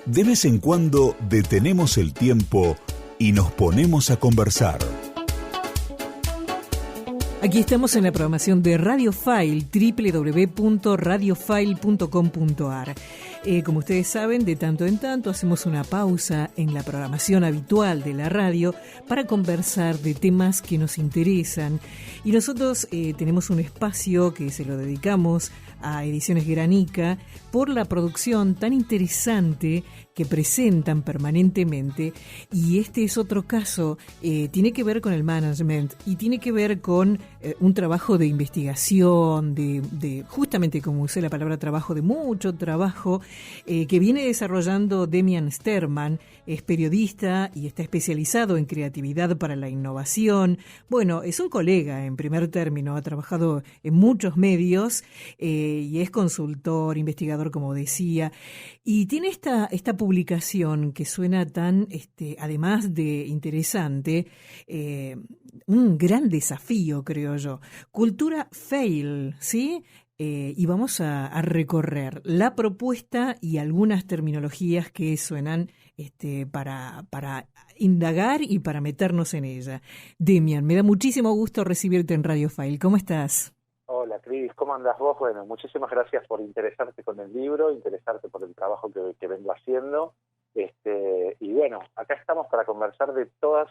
De vez en cuando detenemos el tiempo y nos ponemos a conversar. Aquí estamos en la programación de Radio File, www.radiofile.com.ar. Como ustedes saben, de tanto en tanto hacemos una pausa en la programación habitual de la radio para conversar de temas que nos interesan. Y nosotros tenemos un espacio que se lo dedicamos a Ediciones Granica por la producción tan interesante que presentan permanentemente. Y este es otro caso, tiene que ver con el management y tiene que ver con un trabajo de investigación, de justamente, como usé la palabra trabajo, de mucho trabajo, que viene desarrollando Demian Sterman. Es periodista y está especializado en creatividad para la innovación. Bueno, es un colega en primer término, ha trabajado en muchos medios y es consultor, investigador, como decía. Y tiene esta publicación que suena tan, además de interesante, un gran desafío, creo yo. Cultura Fail, ¿sí? Y vamos a recorrer la propuesta y algunas terminologías que suenan para indagar y para meternos en ella. Demian, me da muchísimo gusto recibirte en Radio File. ¿Cómo estás? Hola, Cris, ¿cómo andás vos? Bueno, muchísimas gracias por interesarte con el libro, interesarte por el trabajo que vengo haciendo. Y bueno, acá estamos para conversar de todo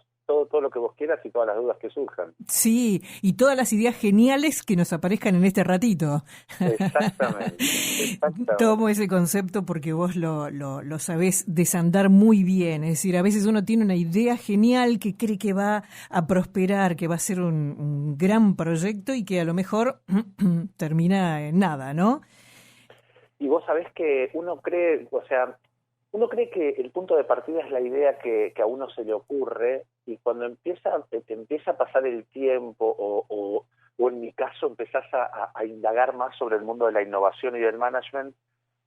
lo que vos quieras y todas las dudas que surjan. Sí, y todas las ideas geniales que nos aparezcan en este ratito. Exactamente. Tomo ese concepto porque vos lo sabés desandar muy bien. Es decir, a veces uno tiene una idea genial que cree que va a prosperar, que va a ser un gran proyecto y que a lo mejor termina en nada, ¿no? Y vos sabés que uno cree que el punto de partida es la idea que a uno se le ocurre, y cuando empieza a pasar el tiempo o en mi caso empezás a indagar más sobre el mundo de la innovación y del management,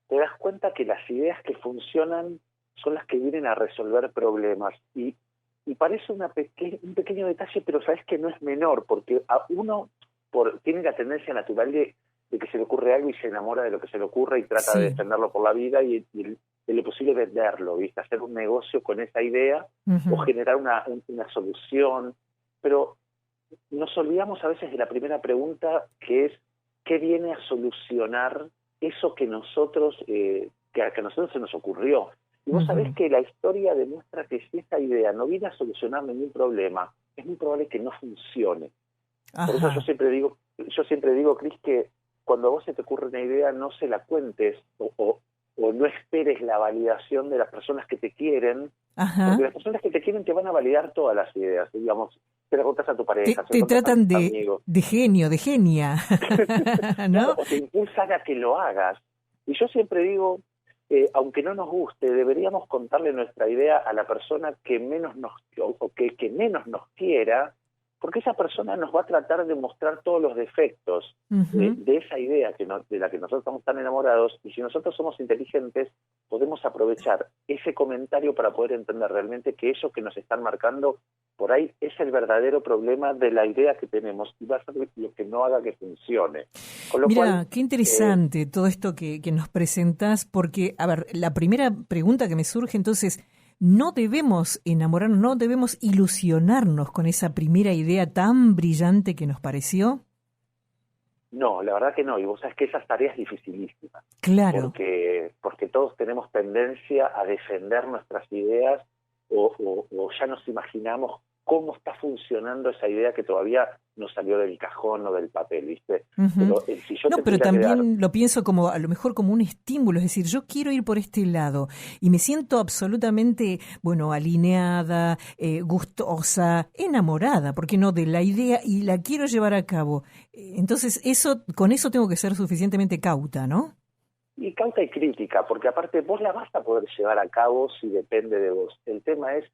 te das cuenta que las ideas que funcionan son las que vienen a resolver problemas. Y parece un pequeño detalle, pero sabes que no es menor, porque a uno tiene la tendencia natural de que se le ocurre algo y se enamora de lo que se le ocurre y trata de defenderlo por la vida y de lo posible venderlo, ¿viste? Hacer un negocio con esa idea o generar una solución. Pero nos olvidamos a veces de la primera pregunta, que es ¿qué viene a solucionar eso que a nosotros se nos ocurrió? Y vos sabés que la historia demuestra que si esa idea no viene a solucionar ningún problema, es muy probable que no funcione. Por eso yo siempre digo, Cris, que cuando a vos se te ocurre una idea, no se la cuentes o no esperes la validación de las personas que te quieren, porque las personas que te quieren te van a validar todas las ideas. Digamos, te la contás a tu pareja, te tratan de genio, de genia, ¿no? Claro, o te impulsan a que lo hagas. Y yo siempre digo, aunque no nos guste, deberíamos contarle nuestra idea a la persona que menos que menos nos quiera, porque esa persona nos va a tratar de mostrar todos los defectos de esa idea de la que nosotros estamos tan enamorados, y si nosotros somos inteligentes, podemos aprovechar ese comentario para poder entender realmente que eso que nos están marcando por ahí es el verdadero problema de la idea que tenemos y va a ser lo que no haga que funcione. Con lo cual, qué interesante todo esto que nos presentás, porque, a ver, la primera pregunta que me surge entonces, no debemos enamorarnos, no debemos ilusionarnos con esa primera idea tan brillante que nos pareció. No, la verdad que no, y vos sabés que esa tarea es dificilísima. Claro. Porque todos tenemos tendencia a defender nuestras ideas o ya nos imaginamos cómo está funcionando esa idea que todavía no salió del cajón o del papel, ¿viste? Pero también lo pienso como a lo mejor como un estímulo, es decir, yo quiero ir por este lado y me siento absolutamente, alineada, gustosa, enamorada, ¿por qué no?, de la idea y la quiero llevar a cabo. Entonces, con eso tengo que ser suficientemente cauta, ¿no? Y cauta y crítica, porque aparte vos la vas a poder llevar a cabo si depende de vos. El tema es,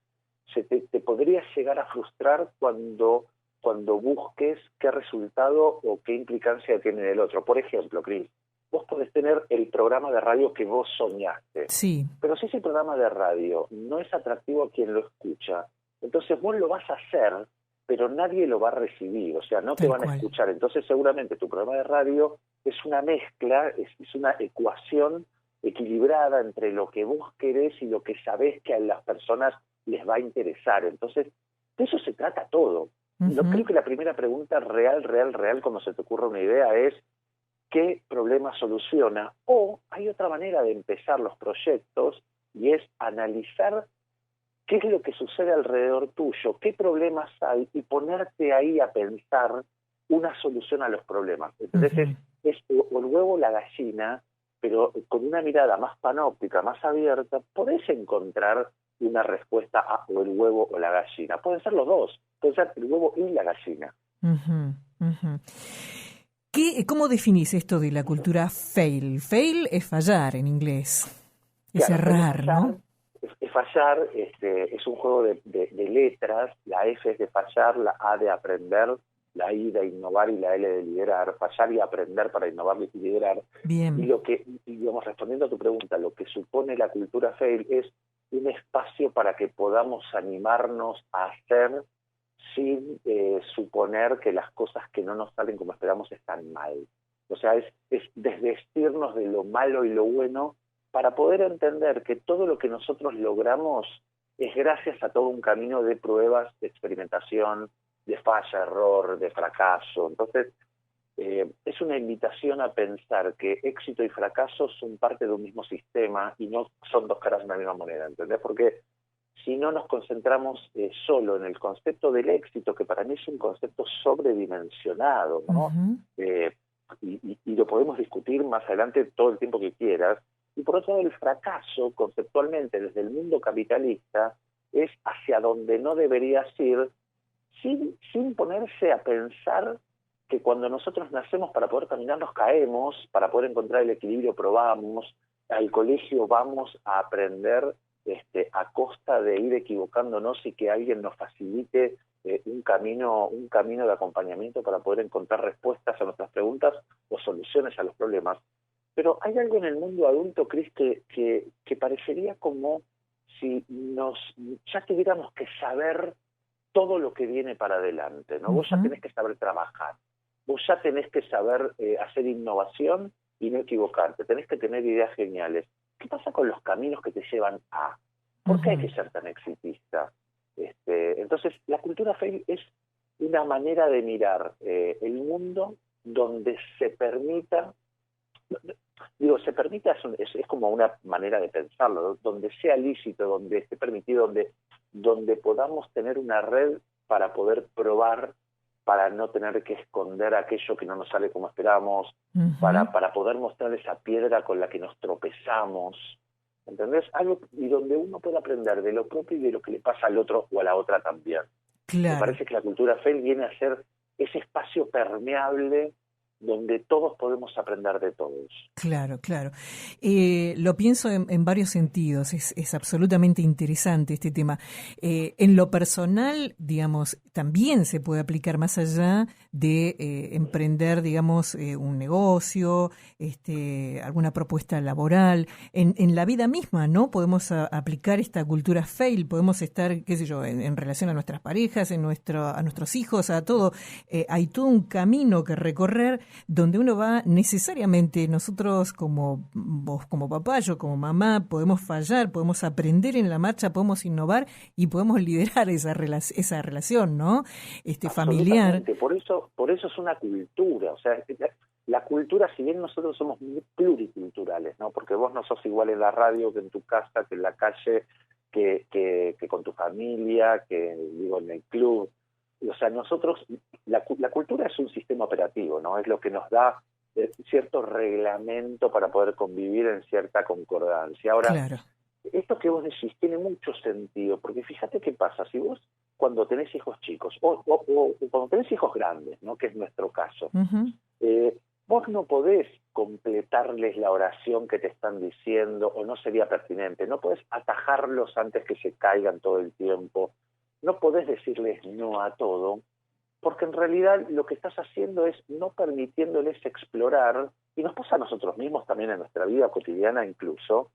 te podrías llegar a frustrar cuando busques qué resultado o qué implicancia tiene el otro. Por ejemplo, Cris, vos podés tener el programa de radio que vos soñaste. Sí. Pero si ese programa de radio no es atractivo a quien lo escucha, entonces vos lo vas a hacer, pero nadie lo va a recibir, o sea, no te van a escuchar. Entonces seguramente tu programa de radio es una mezcla, es una ecuación equilibrada entre lo que vos querés y lo que sabés que a las personas les va a interesar. Entonces, de eso se trata todo. Yo creo que la primera pregunta real, cuando se te ocurre una idea es ¿qué problema soluciona? O hay otra manera de empezar los proyectos y es analizar qué es lo que sucede alrededor tuyo, qué problemas hay y ponerte ahí a pensar una solución a los problemas. Entonces es o el huevo o la gallina, pero con una mirada más panóptica, más abierta, podés encontrar una respuesta a o el huevo o la gallina. Pueden ser los dos, pueden ser el huevo y la gallina. ¿Cómo definís esto de la cultura fail? Fail es fallar en inglés, es errar, ¿no? Es fallar, es un juego de letras. La F es de fallar, la A de aprender, la I de innovar y la L de liderar. Fallar y aprender para innovar y liderar. Bien. Y digamos, respondiendo a tu pregunta, lo que supone la cultura fail es un espacio para que podamos animarnos a hacer sin suponer que las cosas que no nos salen como esperamos están mal. O sea, es desvestirnos de lo malo y lo bueno para poder entender que todo lo que nosotros logramos es gracias a todo un camino de pruebas, de experimentación, de falla, error, de fracaso. Entonces, es una invitación a pensar que éxito y fracaso son parte de un mismo sistema y no son dos caras de una misma moneda, ¿entendés? Porque si no nos concentramos solo en el concepto del éxito, que para mí es un concepto sobredimensionado, ¿no? Y lo podemos discutir más adelante todo el tiempo que quieras. Y por otro lado, el fracaso, conceptualmente, desde el mundo capitalista, es hacia donde no deberías ir, sin ponerse a pensar que cuando nosotros nacemos para poder caminar nos caemos, para poder encontrar el equilibrio probamos, al colegio vamos a aprender a costa de ir equivocándonos y que alguien nos facilite un camino de acompañamiento para poder encontrar respuestas a nuestras preguntas o soluciones a los problemas. Pero hay algo en el mundo adulto, Cris, que parecería como si ya tuviéramos que saber todo lo que viene para adelante, ¿no? Vos ya tenés que saber trabajar, vos ya tenés que saber hacer innovación y no equivocarte, tenés que tener ideas geniales. ¿Qué pasa con los caminos que te llevan a? ¿Por qué hay que ser tan exitista? Entonces, la cultura fail es una manera de mirar el mundo donde se permita, es como una manera de pensarlo, donde sea lícito, donde esté permitido, donde podamos tener una red para poder probar, para no tener que esconder aquello que no nos sale como esperamos, para poder mostrar esa piedra con la que nos tropezamos, ¿entendés? Y donde uno puede aprender de lo propio y de lo que le pasa al otro o a la otra también. Claro. Me parece que la cultura fail viene a ser ese espacio permeable donde todos podemos aprender de todos. Claro. Lo pienso en varios sentidos, es absolutamente interesante este tema. En lo personal, digamos, también se puede aplicar más allá de emprender, digamos, un negocio, alguna propuesta laboral. En la vida misma, ¿no? Podemos aplicar esta cultura fail, podemos estar, qué sé yo, en relación a nuestras parejas, a nuestros hijos, a todo. Hay todo un camino que recorrer donde uno va necesariamente, nosotros como vos como papá, yo como mamá, podemos fallar, podemos aprender en la marcha, podemos innovar y podemos liderar esa relación, ¿no? Familiar. Por eso es una cultura, o sea, la cultura, si bien nosotros somos muy pluriculturales, ¿no? Porque vos no sos igual en la radio que en tu casa, que en la calle, que con tu familia, que digo en el club. O sea, nosotros, la cultura es un sistema operativo, ¿no? Es lo que nos da cierto reglamento para poder convivir en cierta concordancia. Ahora, claro. Esto que vos decís tiene mucho sentido, porque fíjate qué pasa, si vos cuando tenés hijos chicos, o cuando tenés hijos grandes, ¿no? Que es nuestro caso, vos no podés completarles la oración que te están diciendo, o no sería pertinente, no podés atajarlos antes que se caigan todo el tiempo, no podés decirles no a todo, porque en realidad lo que estás haciendo es no permitiéndoles explorar, y nos pasa a nosotros mismos también en nuestra vida cotidiana incluso,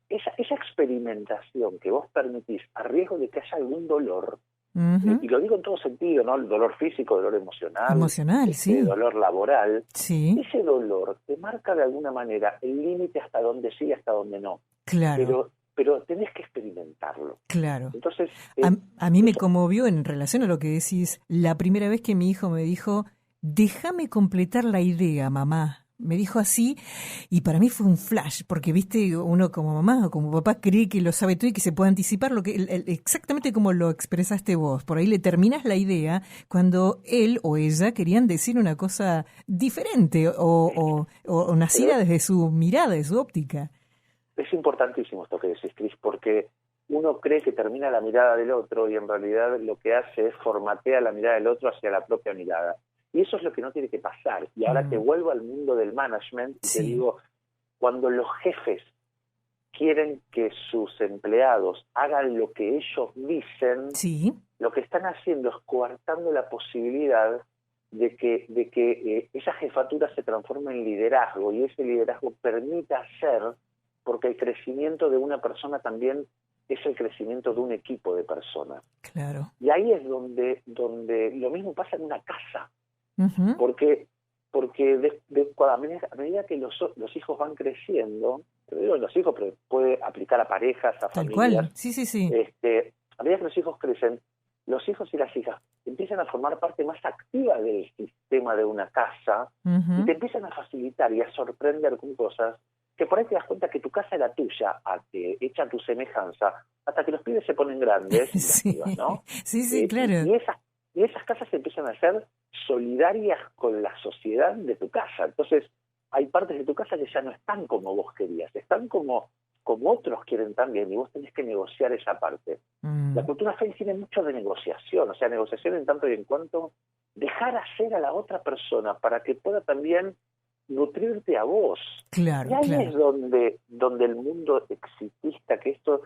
esa experimentación que vos permitís a riesgo de que haya algún dolor, Y lo digo en todo sentido, ¿no? El dolor físico, el dolor emocional, sí. El dolor laboral. Sí. Ese dolor te marca de alguna manera el límite hasta donde sí y hasta donde no. Claro. Pero tenés que experimentarlo. Claro. Entonces, a mí me conmovió en relación a lo que decís, la primera vez que mi hijo me dijo, déjame completar la idea, mamá. Me dijo así, y para mí fue un flash, porque viste, uno como mamá o como papá cree que lo sabe todo y que se puede anticipar lo que exactamente como lo expresaste vos. Por ahí le terminas la idea cuando él o ella querían decir una cosa diferente o nacida desde su mirada, de su óptica. Es importantísimo esto que decís, Cris, porque uno cree que termina la mirada del otro y en realidad lo que hace es formatea la mirada del otro hacia la propia mirada. Y eso es lo que no tiene que pasar. Y ahora te vuelvo al mundo del management y te digo, cuando los jefes quieren que sus empleados hagan lo que ellos dicen, lo que están haciendo es coartando la posibilidad de que esa jefatura se transforme en liderazgo y ese liderazgo permita hacer, porque el crecimiento de una persona también es el crecimiento de un equipo de personas. Claro. Y ahí es donde lo mismo pasa en una casa. Uh-huh. Porque a medida que los hijos van creciendo, te digo los hijos, pero puede aplicar a parejas, a Tal familias. Cual. Sí. A medida que los hijos crecen, los hijos y las hijas empiezan a formar parte más activa del sistema de una casa y te empiezan a facilitar y a sorprender con cosas que por ahí te das cuenta que tu casa era tuya, hecha a tu semejanza, hasta que los pibes se ponen grandes, sí. Pibas, ¿no? Sí, claro. Y esas casas empiezan a ser solidarias con la sociedad de tu casa. Entonces, hay partes de tu casa que ya no están como vos querías, están como otros quieren también, y vos tenés que negociar esa parte. La cultura feliz tiene mucho de negociación, o sea, negociación en tanto y en cuanto dejar hacer a la otra persona para que pueda también nutrirte a vos. Claro, y ahí es donde el mundo exitista, que esto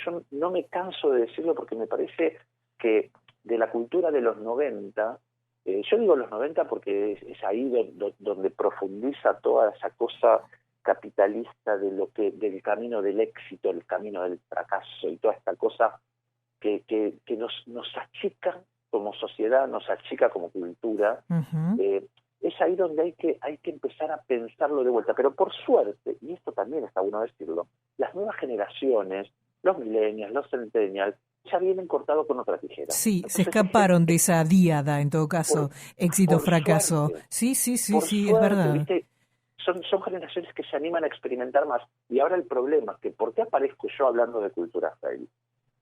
yo no me canso de decirlo porque me parece que de la cultura de los 90, yo digo los 90 porque es ahí donde profundiza toda esa cosa capitalista del camino del éxito, el camino del fracaso y toda esta cosa que nos achica como sociedad, nos achica como cultura. Es ahí donde hay que empezar a pensarlo de vuelta. Pero por suerte, y esto también está bueno decirlo, las nuevas generaciones, los millennials, los centennials, ya vienen cortados con otra tijera. Sí, entonces, se escaparon de esa díada, en todo caso, éxito-fracaso. Sí, suerte, es verdad. ¿viste? Son generaciones que se animan a experimentar más. Y ahora el problema es que, ¿por qué aparezco yo hablando de cultura fail?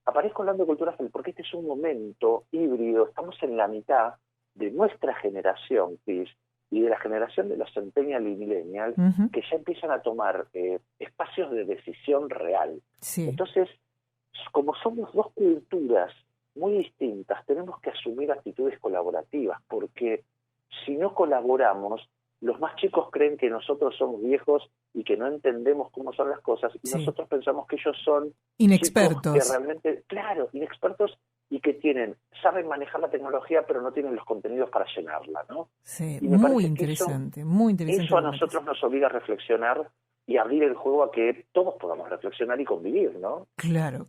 Aparezco hablando de cultura fail porque este es un momento híbrido, estamos en la mitad de nuestra generación, Cris, y de la generación de los centennial y millennial, que ya empiezan a tomar espacios de decisión real. Sí. Entonces, como somos dos culturas muy distintas, tenemos que asumir actitudes colaborativas, porque si no colaboramos, los más chicos creen que nosotros somos viejos y que no entendemos cómo son las cosas, y nosotros pensamos que ellos son inexpertos, que realmente, inexpertos, y que saben manejar la tecnología, pero no tienen los contenidos para llenarla, ¿no? Sí, muy interesante, muy interesante. Eso a nosotros nos obliga a reflexionar y abrir el juego a que todos podamos reflexionar y convivir, ¿no? Claro.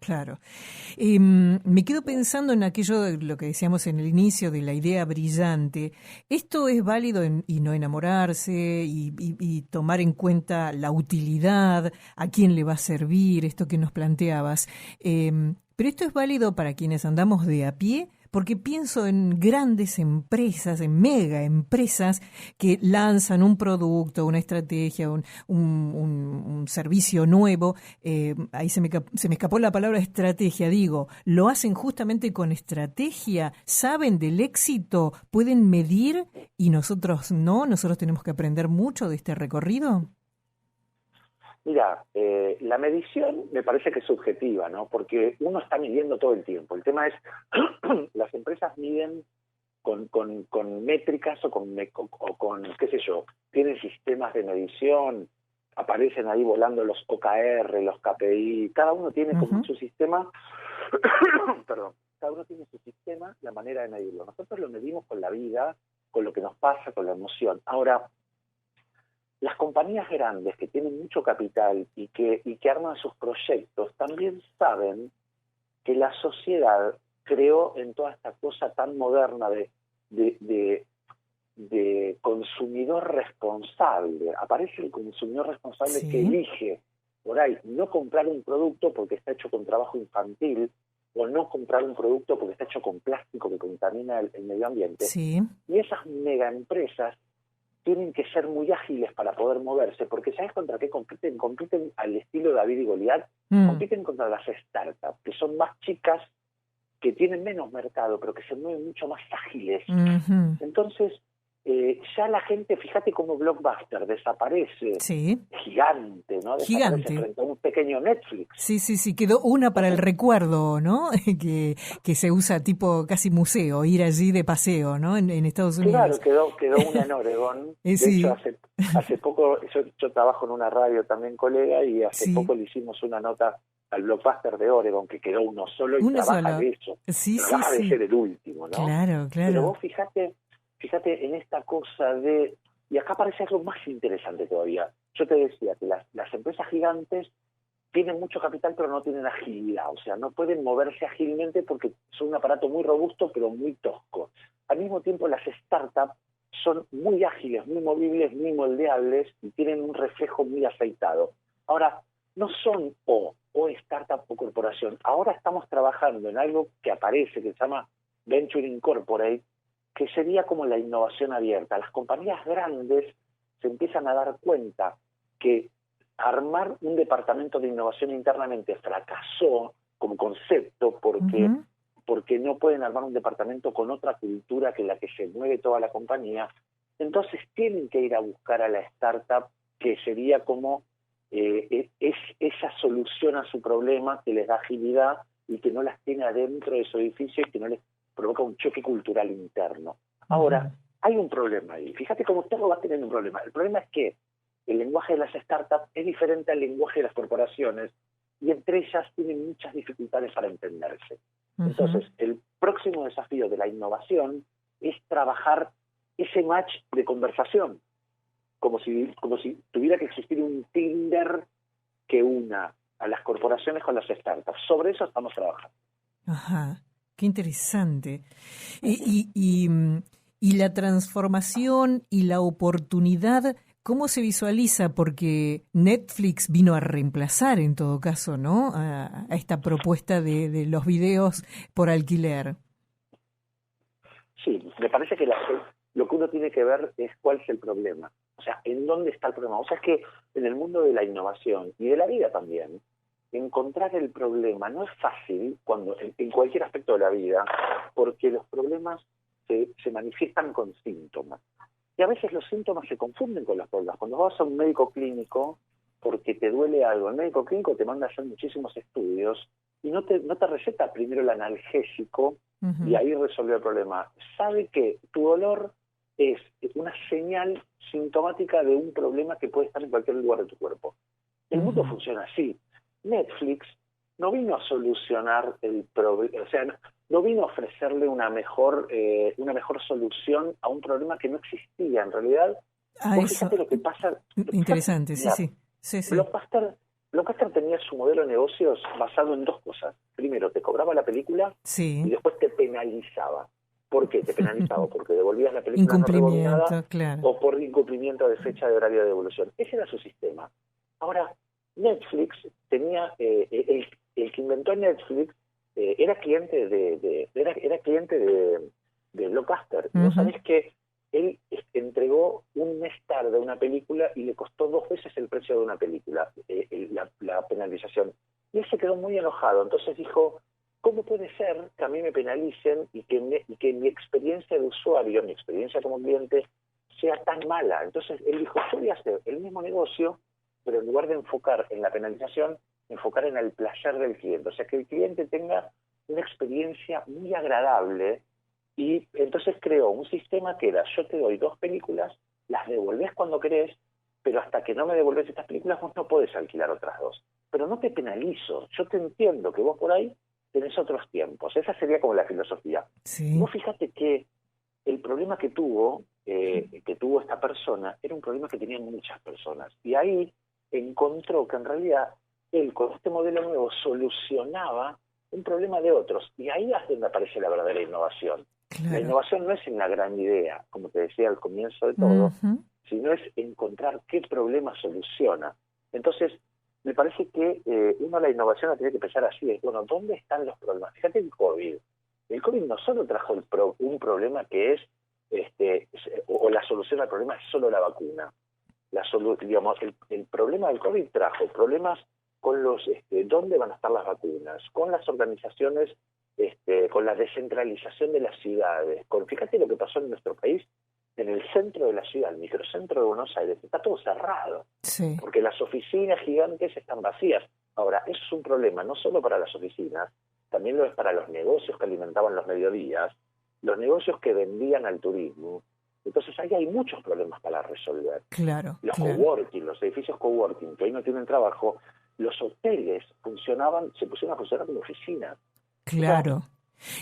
Me quedo pensando en aquello, lo que decíamos en el inicio, de la idea brillante. Esto es válido y no enamorarse y tomar en cuenta la utilidad, a quién le va a servir, esto que nos planteabas. Pero esto es válido para quienes andamos de a pie, porque pienso en grandes empresas, en mega empresas que lanzan un producto, una estrategia, un servicio nuevo. Ahí se me escapó la palabra estrategia, digo, lo hacen justamente con estrategia, saben del éxito, pueden medir y nosotros no, nosotros tenemos que aprender mucho de este recorrido. Mira, la medición me parece que es subjetiva, ¿no? Porque uno está midiendo todo el tiempo. El tema es, las empresas miden con métricas o con, qué sé yo, tienen sistemas de medición, aparecen ahí volando los OKR, los KPI, cada uno tiene como su sistema, perdón, cada uno tiene su sistema, la manera de medirlo. Nosotros lo medimos con la vida, con lo que nos pasa, con la emoción. Ahora, las compañías grandes que tienen mucho capital y que arman sus proyectos también saben que la sociedad creó en toda esta cosa tan moderna de consumidor responsable. Aparece el consumidor responsable que elige por ahí no comprar un producto porque está hecho con trabajo infantil, o no comprar un producto porque está hecho con plástico que contamina el medio ambiente. Sí. Y esas mega empresas tienen que ser muy ágiles para poder moverse, porque ¿sabes contra qué compiten? Compiten al estilo David y Goliat, compiten contra las startups, que son más chicas, que tienen menos mercado, pero que se mueven mucho más ágiles. Uh-huh. Entonces, ya la gente, fíjate cómo Blockbuster desaparece, gigante, ¿no? Desaparece frente a un pequeño Netflix. Sí, quedó una para el recuerdo, ¿no? que se usa tipo casi museo, ir allí de paseo, ¿no? En Estados Unidos. Claro, quedó una en Oregón. De hecho, hace poco, yo trabajo en una radio también, colega, y hace poco le hicimos una nota al Blockbuster de Oregon, que quedó uno solo y trabaja de eso. Trabaja de ser el último, ¿no? Claro. Pero vos fíjate en esta cosa de... Y acá aparece algo más interesante todavía. Yo te decía que las empresas gigantes tienen mucho capital, pero no tienen agilidad. O sea, no pueden moverse ágilmente porque son un aparato muy robusto, pero muy tosco. Al mismo tiempo, las startups son muy ágiles, muy movibles, muy moldeables y tienen un reflejo muy aceitado. Ahora, no son o startup o corporación. Ahora estamos trabajando en algo que aparece, que se llama Venture Incorporate, que sería como la innovación abierta. Las compañías grandes se empiezan a dar cuenta que armar un departamento de innovación internamente fracasó como concepto porque no pueden armar un departamento con otra cultura que la que se mueve toda la compañía. Entonces tienen que ir a buscar a la startup, que sería como esa solución a su problema, que les da agilidad y que no las tiene adentro de su edificio y que no les provoca un choque cultural interno. Ahora, hay un problema ahí. Fíjate cómo todo va teniendo un problema. El problema es que el lenguaje de las startups es diferente al lenguaje de las corporaciones y entre ellas tienen muchas dificultades para entenderse. Entonces, el próximo desafío de la innovación es trabajar ese match de conversación, como si tuviera que existir un Tinder que una a las corporaciones con las startups. Sobre eso estamos trabajando. Ajá. Qué interesante. Y la transformación y la oportunidad, ¿cómo se visualiza? Porque Netflix vino a reemplazar, en todo caso, ¿no? A esta propuesta de los videos por alquiler. Sí, me parece que lo que uno tiene que ver es cuál es el problema. O sea, ¿en dónde está el problema? O sea, es que en el mundo de la innovación y de la vida también, encontrar el problema no es fácil en cualquier aspecto de la vida, porque los problemas se manifiestan con síntomas. Y a veces los síntomas se confunden con los problemas. Cuando vas a un médico clínico porque te duele algo, el médico clínico te manda a hacer muchísimos estudios y no te receta primero el analgésico y ahí resolvió el problema. Sabe que tu dolor es una señal sintomática de un problema que puede estar en cualquier lugar de tu cuerpo. El mundo funciona así. Netflix no vino a solucionar el problema, o sea, no vino a ofrecerle una mejor solución a un problema que no existía. En realidad, fíjate lo que pasa. Interesante, sí. Blockbuster tenía su modelo de negocios basado en dos cosas. Primero, te cobraba la película y después te penalizaba. ¿Por qué te penalizaba? Porque devolvías la película no rebobinada, claro, o por incumplimiento de fecha de horario de devolución. Ese era su sistema. Ahora, Netflix tenía, el que inventó Netflix era cliente de Blockbuster. ¿No sabés que él entregó un mes tarde una película y le costó 2 veces el precio de una película, la penalización? Y él se quedó muy enojado. Entonces dijo, ¿cómo puede ser que a mí me penalicen y que mi experiencia de usuario, mi experiencia como cliente, sea tan mala? Entonces él dijo, yo voy a hacer el mismo negocio, pero en lugar de enfocar en la penalización, enfocar en el placer del cliente. O sea, que el cliente tenga una experiencia muy agradable. Y entonces creó un sistema que era, yo te doy 2 películas, las devolvés cuando querés, pero hasta que no me devolvés estas películas vos no podés alquilar otras 2. Pero no te penalizo, yo te entiendo que vos por ahí tenés otros tiempos. Esa sería como la filosofía. Sí. Vos fíjate que el problema que tuvo esta persona era un problema que tenían muchas personas. Y ahí encontró que en realidad él con este modelo nuevo solucionaba un problema de otros. Y ahí es donde aparece la verdadera innovación. Claro. La innovación no es en la gran idea, como te decía al comienzo de todo, sino es encontrar qué problema soluciona. Entonces, me parece que uno la innovación la tiene que pensar así, es, bueno, ¿dónde están los problemas? Fíjate el COVID. El COVID no solo trajo un problema que es, o la solución al problema es solo la vacuna. Digamos, el problema del COVID trajo problemas con los, dónde van a estar las vacunas, con las organizaciones, con la descentralización de las ciudades. Fíjate lo que pasó en nuestro país, en el centro de la ciudad, el microcentro de Buenos Aires, está todo cerrado, sí, porque las oficinas gigantes están vacías. Ahora, eso es un problema no solo para las oficinas, también lo es para los negocios que alimentaban los mediodías, los negocios que vendían al turismo. Entonces ahí hay muchos problemas para resolver. claro, Los claro. coworking, los edificios coworking que hoy no tienen trabajo, los hoteles se pusieron a funcionar como oficinas. Claro,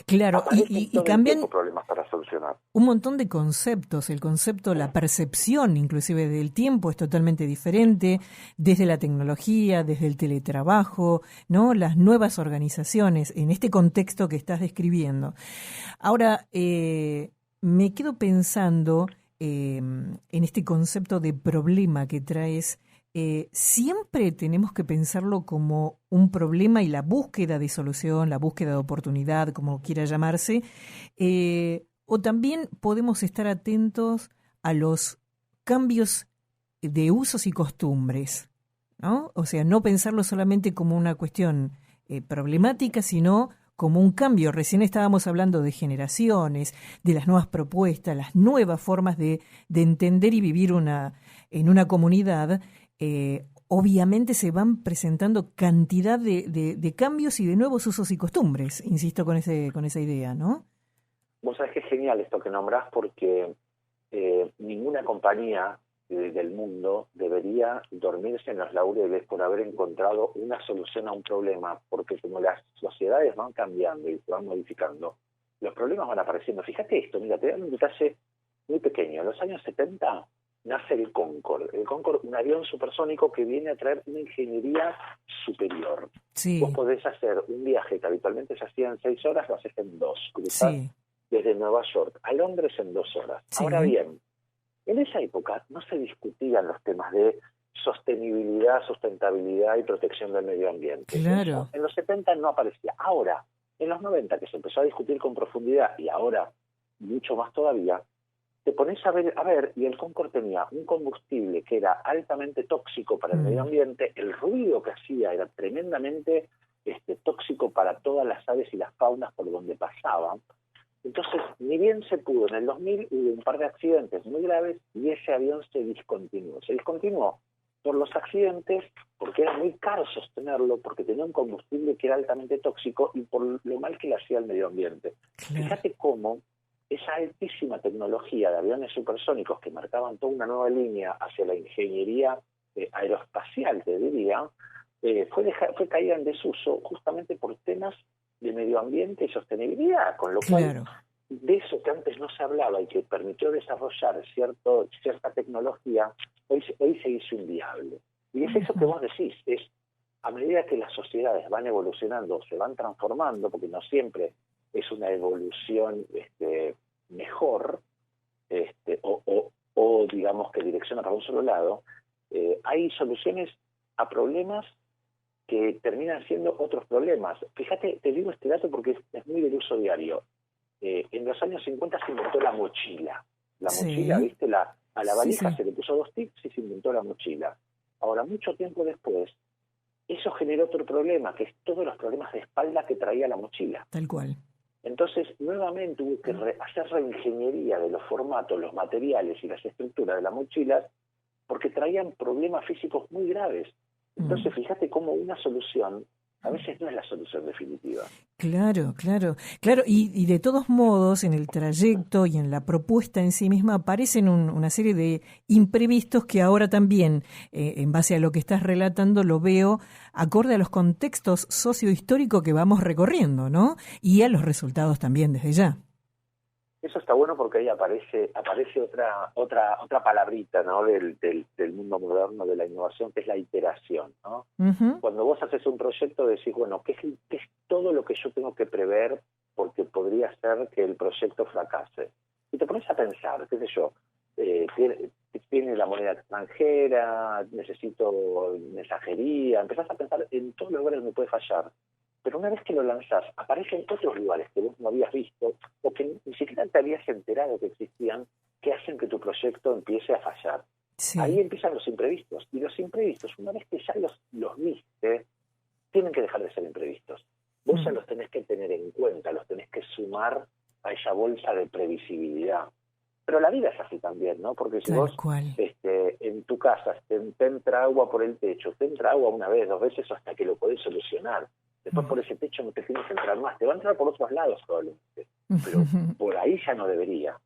claro, Aparecen y todo el cambian tiempo problemas para solucionar. un montón de conceptos. El concepto, la percepción inclusive del tiempo es totalmente diferente, desde la tecnología, desde el teletrabajo, ¿no? Las nuevas organizaciones, en este contexto que estás describiendo. Ahora, me quedo pensando en este concepto de problema que traes. Siempre tenemos que pensarlo como un problema y la búsqueda de solución, la búsqueda de oportunidad, como quiera llamarse, o también podemos estar atentos a los cambios de usos y costumbres, ¿no? O sea, no pensarlo solamente como una cuestión problemática, sino como un cambio. Recién estábamos hablando de generaciones, de las nuevas propuestas, las nuevas formas de entender y vivir en una comunidad. Obviamente se van presentando cantidad de cambios y de nuevos usos y costumbres, insisto con esa idea, ¿no? Vos sabés que es genial esto que nombrás, porque ninguna compañía del mundo debería dormirse en los laureles por haber encontrado una solución a un problema, porque como las sociedades van cambiando y se van modificando, los problemas van apareciendo. Fíjate esto, mira, te voy a dar un detalle muy pequeño. En los años 70 nace el Concorde. El Concorde, un avión supersónico que viene a traer una ingeniería superior. Sí. Vos podés hacer un viaje que habitualmente se hacía en 6 horas, lo haces en 2. Cruzás desde Nueva York a Londres en 2 horas. Sí. Ahora bien, en esa época no se discutían los temas de sostenibilidad, sustentabilidad y protección del medio ambiente. Claro. Eso en los 70 no aparecía. Ahora, en los 90, que se empezó a discutir con profundidad, y ahora mucho más todavía, te pones a ver, y el Concorde tenía un combustible que era altamente tóxico para el medio ambiente, el ruido que hacía era tremendamente tóxico para todas las aves y las faunas por donde pasaban. Entonces, ni bien se pudo, en el 2000 hubo un par de accidentes muy graves y ese avión se discontinuó. Se discontinuó por los accidentes, porque era muy caro sostenerlo, porque tenía un combustible que era altamente tóxico y por lo mal que le hacía al medio ambiente. Claro. Fíjate cómo esa altísima tecnología de aviones supersónicos que marcaban toda una nueva línea hacia la ingeniería aeroespacial, te diría, fue caída en desuso justamente por temas de medio ambiente y sostenibilidad, con lo cual de eso que antes no se hablaba y que permitió desarrollar cierta tecnología, hoy se hizo inviable. Y es eso que vos decís, es a medida que las sociedades van evolucionando, se van transformando, porque no siempre es una evolución mejor, o digamos que direcciona para un solo lado, hay soluciones a problemas que terminan siendo otros problemas. Fíjate, te digo este dato porque es muy del uso diario. En los años 50 se inventó la mochila. La mochila, ¿viste? A la valija se le puso 2 tips y se inventó la mochila. Ahora, mucho tiempo después, eso generó otro problema, que es todos los problemas de espalda que traía la mochila. Tal cual. Entonces, nuevamente hubo que hacer reingeniería de los formatos, los materiales y las estructuras de las mochilas, porque traían problemas físicos muy graves. Entonces, fíjate cómo una solución a veces no es la solución definitiva. Claro. Y de todos modos, en el trayecto y en la propuesta en sí misma aparecen una serie de imprevistos que ahora también, en base a lo que estás relatando, lo veo acorde a los contextos sociohistóricos que vamos recorriendo, ¿no? Y a los resultados también desde ya. Eso está bueno porque ahí aparece otra palabrita, ¿no? del mundo moderno de la innovación, que es la iteración, ¿no? Uh-huh. Cuando vos haces un proyecto decís, bueno, ¿qué todo lo que yo tengo que prever porque podría ser que el proyecto fracase. Y te pones a pensar, qué sé yo, tiene la moneda extranjera, necesito mensajería, empezás a pensar en todos los lugares donde puede fallar. Pero una vez que lo lanzás, aparecen otros lugares que vos no habías visto o que ni siquiera te habías enterado que existían, que hacen que tu proyecto empiece a fallar. Sí. Ahí empiezan los imprevistos. Y los imprevistos, una vez que ya los viste, tienen que dejar de ser imprevistos. Vos ya los tenés que tener en cuenta, los tenés que sumar a esa bolsa de previsibilidad. Pero la vida es así también, ¿no? Porque si vos en tu casa te entra agua por el techo, te entra agua una vez, 2 veces hasta que lo podés solucionar. Después por ese techo no te tienes que entrar más, te va a entrar por otros lados probablemente, pero por ahí ya no debería.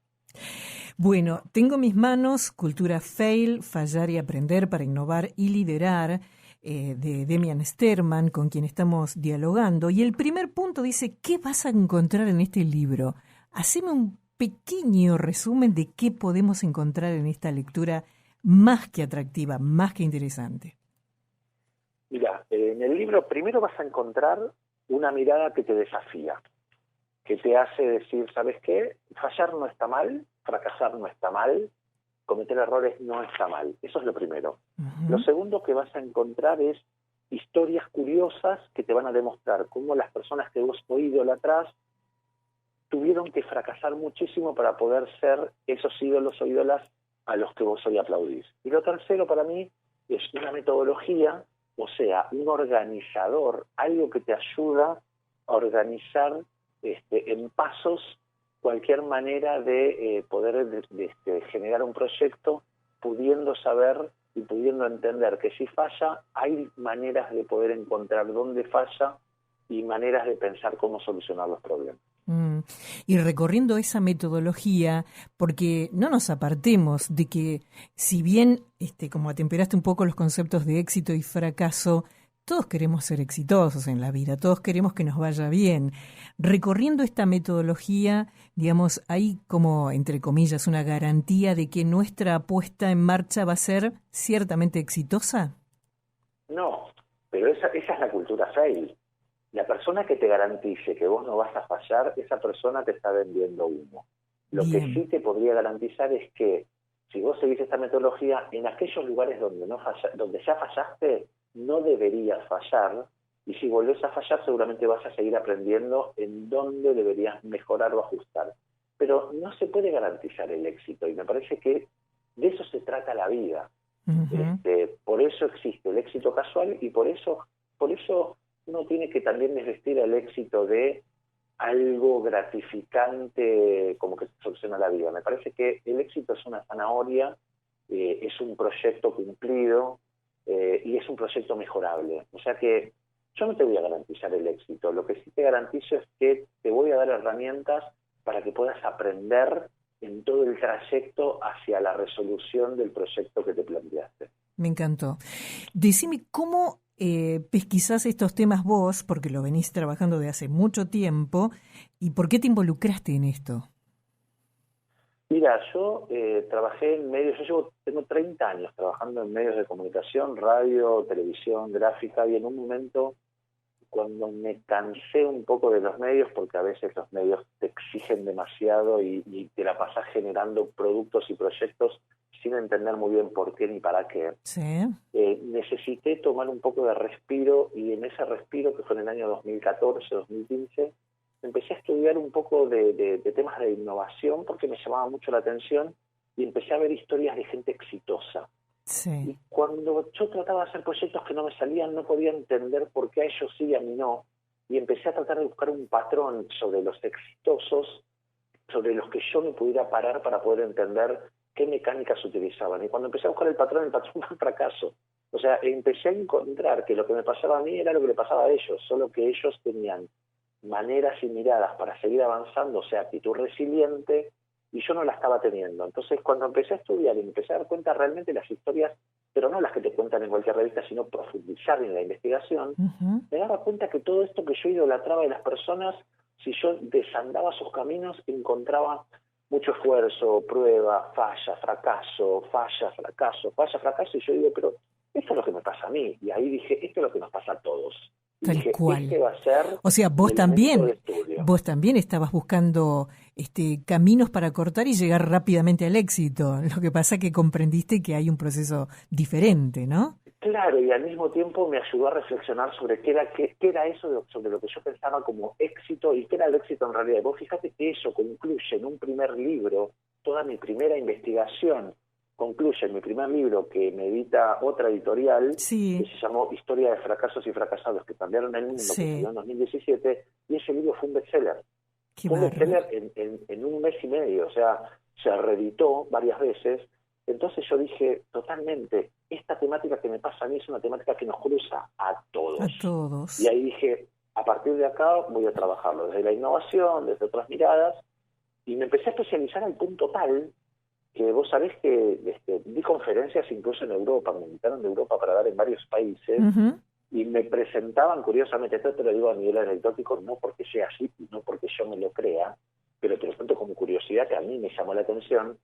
Bueno, tengo en mis manos Cultura Fail, Fallar y Aprender para Innovar y Liderar, de Demian Sterman, con quien estamos dialogando. Y el primer punto dice, ¿qué vas a encontrar en este libro? Haceme un pequeño resumen de qué podemos encontrar en esta lectura más que atractiva, más que interesante. Mira, en el libro primero vas a encontrar una mirada que te desafía, que te hace decir, ¿sabes qué? Fallar no está mal, fracasar no está mal, cometer errores no está mal. Eso es lo primero. Lo segundo que vas a encontrar es historias curiosas que te van a demostrar cómo las personas que vos hoy idolatrás tuvieron que fracasar muchísimo para poder ser esos ídolos o ídolas a los que vos hoy aplaudís. Y lo tercero para mí es una metodología, o sea, un organizador, algo que te ayuda a organizar en pasos cualquier manera de poder generar un proyecto, pudiendo saber y pudiendo entender que si falla, hay maneras de poder encontrar dónde falla y maneras de pensar cómo solucionar los problemas. Y recorriendo esa metodología, porque no nos apartemos de que, si bien como atemperaste un poco los conceptos de éxito y fracaso, todos queremos ser exitosos en la vida, todos queremos que nos vaya bien. Recorriendo esta metodología, digamos, hay como, entre comillas, una garantía de que nuestra puesta en marcha va a ser ciertamente exitosa. No, pero esa es la cultura fail. La persona que te garantice que vos no vas a fallar, esa persona te está vendiendo humo. Lo que sí te podría garantizar es que si vos seguís esta metodología, en aquellos lugares donde ya fallaste, no deberías fallar, y si volvés a fallar seguramente vas a seguir aprendiendo en dónde deberías mejorar o ajustar. Pero no se puede garantizar el éxito, y me parece que de eso se trata la vida. Por eso existe el éxito casual, y por eso uno tiene que también desvestir el éxito de algo gratificante como que soluciona la vida. Me parece que el éxito es una zanahoria, es un proyecto cumplido y es un proyecto mejorable. O sea que yo no te voy a garantizar el éxito. Lo que sí te garantizo es que te voy a dar herramientas para que puedas aprender en todo el trayecto hacia la resolución del proyecto que te planteaste. Me encantó. Decime, ¿cómo pesquisás estos temas vos? Porque lo venís trabajando de hace mucho tiempo. ¿Y por qué te involucraste en esto? Mira, yo trabajé en medios, tengo 30 años trabajando en medios de comunicación, radio, televisión, gráfica, y en un momento, cuando me cansé un poco de los medios, porque a veces los medios te exigen demasiado y te la pasas generando productos y proyectos sin entender muy bien por qué ni para qué, necesité tomar un poco de respiro, y en ese respiro, que fue en el año 2014, 2015, empecé a estudiar un poco de temas de innovación porque me llamaba mucho la atención, y empecé a ver historias de gente exitosa. Y cuando yo trataba de hacer proyectos que no me salían, no podía entender por qué a ellos sí y a mí no, y empecé a tratar de buscar un patrón sobre los exitosos, sobre los que yo me pudiera parar para poder entender qué mecánicas utilizaban. Y cuando empecé a buscar el patrón fue un fracaso. O sea, empecé a encontrar que lo que me pasaba a mí era lo que le pasaba a ellos, solo que ellos tenían maneras y miradas para seguir avanzando, o sea, actitud resiliente, y yo no la estaba teniendo. Entonces, cuando empecé a estudiar y me empecé a dar cuenta realmente las historias, pero no las que te cuentan en cualquier revista, sino profundizar en la investigación, me daba cuenta que todo esto que yo idolatraba de las personas, si yo desandaba sus caminos, encontraba mucho esfuerzo, prueba, falla, fracaso, y yo digo, pero esto es lo que me pasa a mí, y ahí dije, esto es lo que nos pasa a todos. Tal dije, cual. Este va a ser o sea, vos el también, momento de estudio. vos también estabas buscando caminos para cortar y llegar rápidamente al éxito. Lo que pasa es que comprendiste que hay un proceso diferente, ¿no? Claro, y al mismo tiempo me ayudó a reflexionar sobre qué era eso, sobre lo que yo pensaba como éxito y qué era el éxito en realidad. Vos fíjate que eso concluye en un primer libro, toda mi primera investigación concluye en mi primer libro que me edita otra editorial, Sí. que se llamó Historia de fracasos y fracasados que cambiaron el mundo, Sí. que salió en 2017, y ese libro fue un bestseller. Qué Fue un bárbaro. bestseller en un mes y medio, o sea, se reeditó varias veces. Entonces yo dije, totalmente, esta temática que me pasa a mí es una temática que nos cruza a todos. A todos. Y ahí dije, a partir de acá voy a trabajarlo, desde la innovación, desde otras miradas, y me empecé a especializar al punto tal que vos sabés que di conferencias incluso en Europa, me invitaron de Europa para dar en varios países, Ujú. y me presentaban, curiosamente, esto te lo digo a nivel anecdótico, no porque sea así, no porque yo me lo crea, pero te lo cuento como curiosidad que a mí me llamó la atención.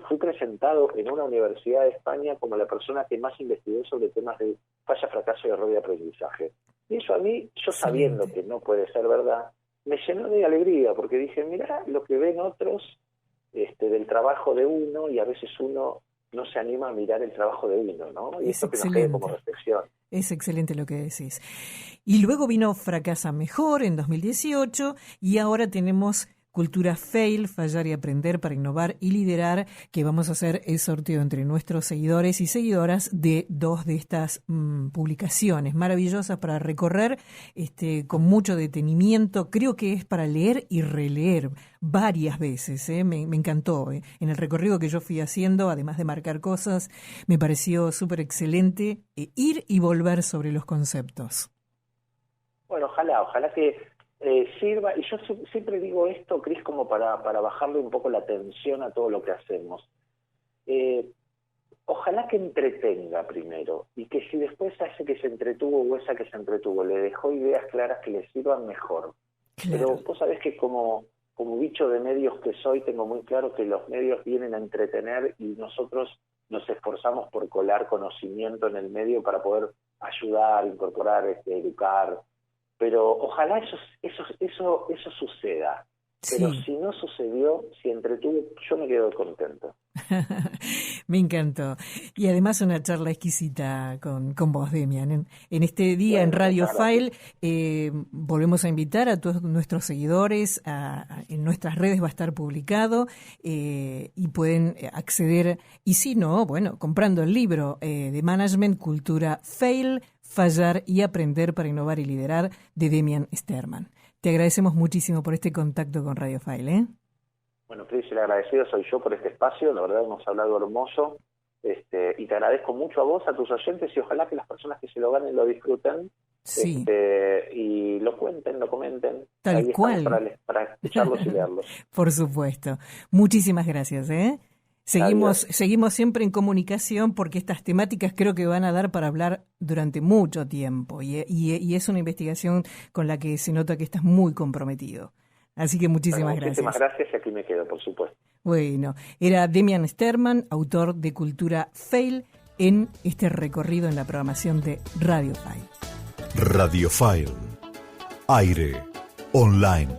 Fui presentado en una universidad de España como la persona que más investigó sobre temas de falla, fracaso y error de aprendizaje. Y eso a mí, yo sabiendo que no puede ser verdad, me llenó de alegría, porque dije, mira lo que ven otros del trabajo de uno, y a veces uno no se anima a mirar el trabajo de uno, ¿no? Y Es esto que nos quede como reflexión. Es excelente lo que decís. Y luego vino Fracasa Mejor en 2018 y ahora tenemos Cultura Fail, Fallar y Aprender para Innovar y Liderar, que vamos a hacer el sorteo entre nuestros seguidores y seguidoras de 2 de estas publicaciones maravillosas para recorrer con mucho detenimiento. Creo que es para leer y releer varias veces. Me encantó. En el recorrido que yo fui haciendo, además de marcar cosas, me pareció súper excelente ir y volver sobre los conceptos. Bueno, ojalá que sirva, y yo siempre digo esto, Cris, como para bajarle un poco la tensión a todo lo que hacemos. Ojalá que entretenga primero, y que si después a ese que se entretuvo o esa que se entretuvo le dejó ideas claras que le sirvan, mejor. Claro. Pero vos sabés que como bicho de medios que soy, tengo muy claro que los medios vienen a entretener y nosotros nos esforzamos por colar conocimiento en el medio para poder ayudar, incorporar, educar. Pero ojalá eso suceda. Pero Sí. si no sucedió, si entretuvo, yo me quedo contento. Me encantó. Y además una charla exquisita con vos, Demian. En este día en Radio File volvemos a invitar a todos nuestros seguidores, en nuestras redes va a estar publicado y pueden acceder, y si no, bueno, comprando el libro de Management, Cultura Fail, Fallar y Aprender para Innovar y Liderar de Demian Sterman. Te agradecemos muchísimo por este contacto con Radio File. Bueno, Cris, el agradecido soy yo por este espacio, la verdad hemos hablado hermoso, y te agradezco mucho a vos, a tus oyentes, y ojalá que las personas que se lo ganen lo disfruten, Sí. Y lo cuenten, lo comenten. Tal Ahí cual. Para escucharlos y leerlos. Por supuesto. Muchísimas gracias, Seguimos siempre en comunicación porque estas temáticas creo que van a dar para hablar durante mucho tiempo y es una investigación con la que se nota que estás muy comprometido. Así que muchísimas gracias. Muchísimas gracias y aquí me quedo, por supuesto. Bueno, era Demian Sterman, autor de Cultura Fail, en este recorrido en la programación de Radio File. Radio File. Aire online.